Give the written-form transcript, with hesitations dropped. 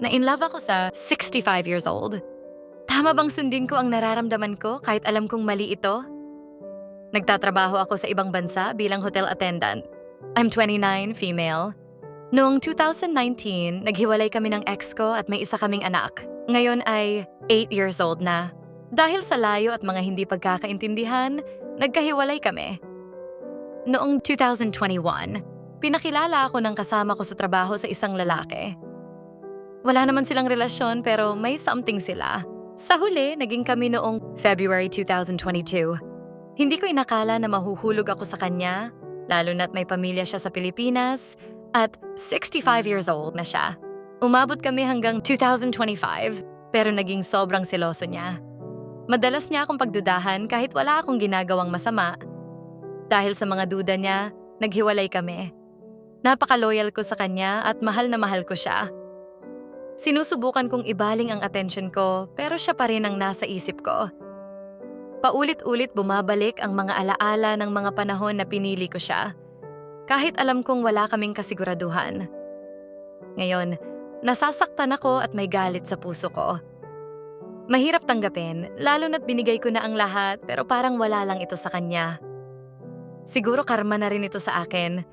Na-inlove ako sa 65 years old. Tama bang sundin ko ang nararamdaman ko kahit alam kong mali ito? Nagtatrabaho ako sa ibang bansa bilang hotel attendant. I'm 29, female. Noong 2019, naghiwalay kami ng ex ko at may isa kaming anak. Ngayon ay 8 years old na. Dahil sa layo at mga hindi pagkakaintindihan, nagkahiwalay kami. Noong 2021, pinakilala ako ng kasama ko sa trabaho sa isang lalaki. Wala naman silang relasyon pero may something sila. Sa huli, naging kami noong February 2022. Hindi ko inakala na mahuhulog ako sa kanya, lalo na't may pamilya siya sa Pilipinas at 65 years old na siya. Umabot kami hanggang 2025 pero naging sobrang seloso niya. Madalas niya akong pagdudahan kahit wala akong ginagawang masama. Dahil sa mga duda niya, naghiwalay kami. Napaka-loyal ko sa kanya at mahal na mahal ko siya. Sinusubukan kong ibaling ang atensyon ko pero siya pa rin ang nasa isip ko. Paulit-ulit bumabalik ang mga alaala ng mga panahon na pinili ko siya. Kahit alam kong wala kaming kasiguraduhan. Ngayon, nasasaktan ako at may galit sa puso ko. Mahirap tanggapin, lalo na't binigay ko na ang lahat pero parang wala lang ito sa kanya. Siguro karma na rin ito sa akin.